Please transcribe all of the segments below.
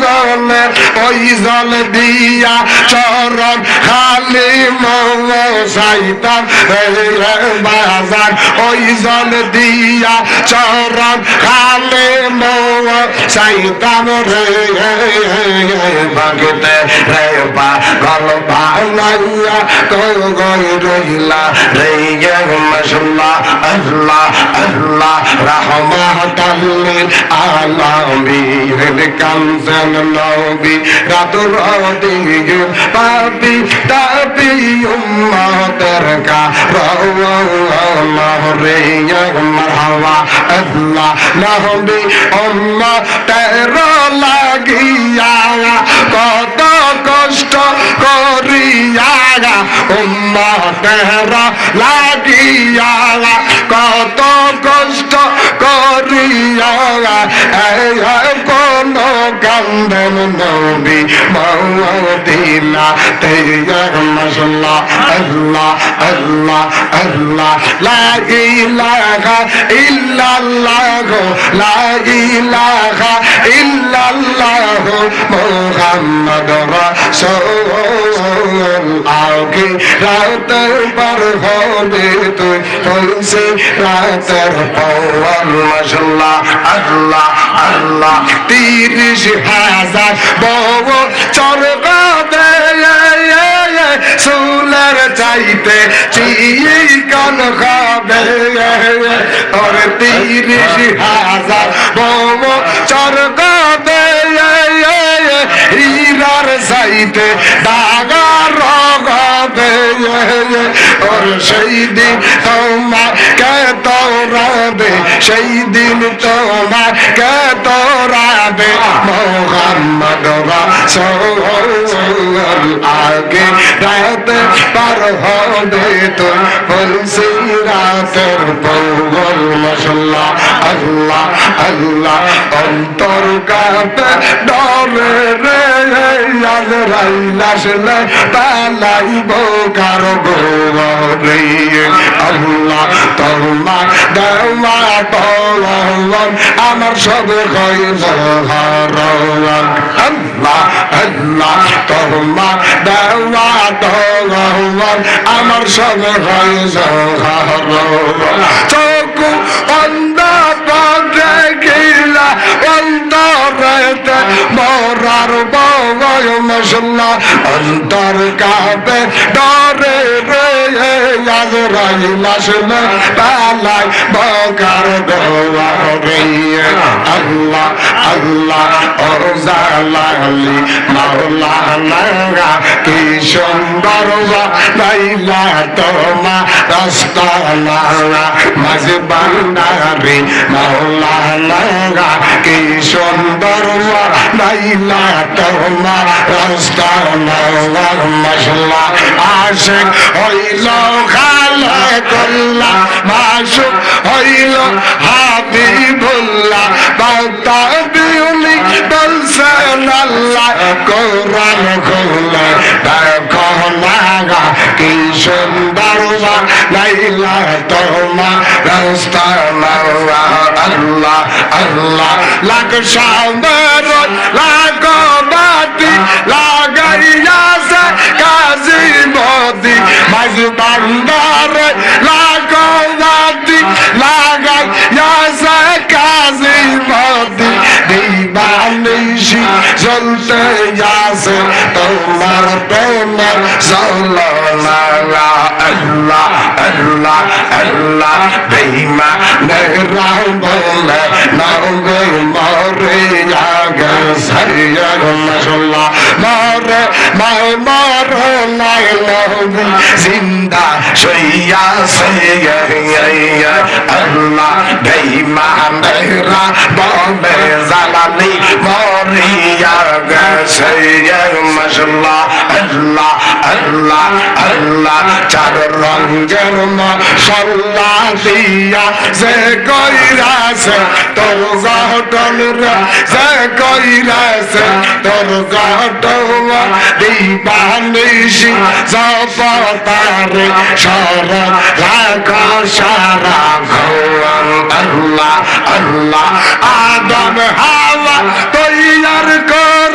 জলে ওই জল দিয়া চরণ খালি মশাইতাম বাজার ওই জল দিয়া চরণ খালি মশাইতাম রে ভগতে রে পাগল বানাইয়া গই রইলা রে মাশাআল্লাহ আল্লাহ আল্লাহ রাহমাতাল লিল আলামিন কামসান নবী রাতুর দিগে পাপি তাপি উম্মতের কা আল্লাহ রে মারহাবা আল্লাহ নবী উম্মতের লাগিয়া কত কষ্ট করিয়া উম্মতের লাগিয়া কত কষ্ট করিয়া কোন কান্দন নবী মদিনা তে মাশাআল্লাহ আল্লাহ আল্লাহ আল্লাহ লা ইলাহা ইল্লাল্লাহ লা ইলাহা ইল্লাল্লাহ মুহাম্মাদুর রাসূল আগে রাতের পর হবে তুই তুলসী রাতের পর মাশাআল্লাহ আল্লাহ আল্লাহ 30,000 বউ চরগাতে সুলার চাইতে চিকন খাবে ওর 30,000 বউ চরগাতে হীরার চাইতে দাগা রগাবে ওর সেই দিন তোমাকে তোরাবে সেই দিন তোমাকে তোরাবে মুহাম্মদ রাসূল আগে রাতে পার হবে তো বলছি রাতের পৌল মাশাআল্লাহ আল্লাহ আল্লাহ অন্তর কাঁপে ডরে রে আজরাইল আসলে পালাইব কারো গোরে আল্লাহ তোমার দেওয়া বলন আমার সব হইল হারাম আল্লাহ আল্লাহ তোমার দেওয়া বলন আমার সব হইল হারাম চোখ অন্ধ পড়ে গেলা অন্তরেতে মরার বয় মাশাআল্লাহ অন্তর কাঁপে ডরে রে আজরাইল আসলে পালাই বকার দোয়া রে আল্লাহ আল্লাহ ও জালালি মাওলানা কি সুন্দর লাইলা তোমা রাস্তানা মাঝে বান্দারে মাওলানা কি সুন্দর লাইলা তোমা রাস্তানা মাশাআল্লাহ আশিক হইল খালেকুল্লাহ মাশুক হইল হাবিবুল্লাহ বাতা বিউলি বলছেন আল্লাহ কোরআন খুলে দেখো না কি সুন্দর লাইলা তোমা রাস্তানা আল্লাহ আল্লাহ লাখ সামর লাখ বাতি লাগাইয়াছে কাজী মোদি মাঝ বান্দার লাগাতি লাগাইয়াছে কাজী মোদি দিবানিশি জ্বলতে যাচ্ছে তোমার প্রেমের জ্বলনা আল্লাহ আল্লাহ আল্লাহ বেঈমানেরা বলে নবে মরে গেছে মাশাআল্লাহ মরে মরে নাই নবী জিন্দা শুইয়াছে আল্লাহ বেঈমানেরা বলে জালালি মরিয়া গেছে মাশাআল্লাহ আল্লাহ আল্লাহ আল্লাহ চার রঙের মশাল্লা দিয়া যে কইরাছে তোর গঠন যে কইরাছে তোর গঠন দিবানিশি জপতারে শরণ রাখা সারা ভগবান আল্লাহ আল্লাহ আদম হাওয়া তৈয়ার কর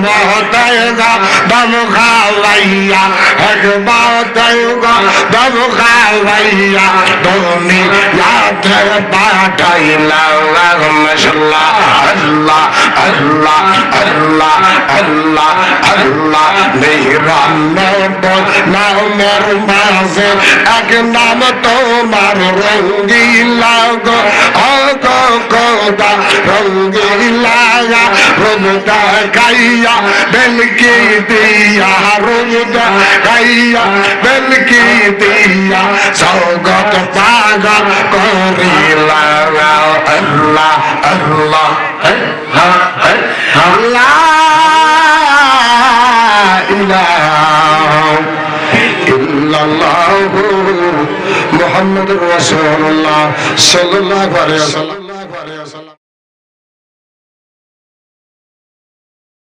মহতেগা দম খাওয়াইয়া একবার দেগা দম খাওয়াইয়া দুনিয়াতে পাঠাইলা মাশাআল্লাহ আল্লাহ আল্লাহ আল্লাহ আল্লাহ আল্লাহ মেহরান নবর নামের মাঝে এক নাম তোমার রঙ্গিলা গো গো গোদা রঙ্গিলা রুমদা গাইয়া বেলকি দিয়া রুমদা গাইয়া বেলকি দিয়া সৌগত পাগা করিলা আল্লাহ আল্লাহ আল্লাহ ইলাহা ইল্লাল্লাহু মুহাম্মাদুর রাসূলুল্লাহ সাল্লাল্লাহু আলাইহি ওয়াসাল্লাম।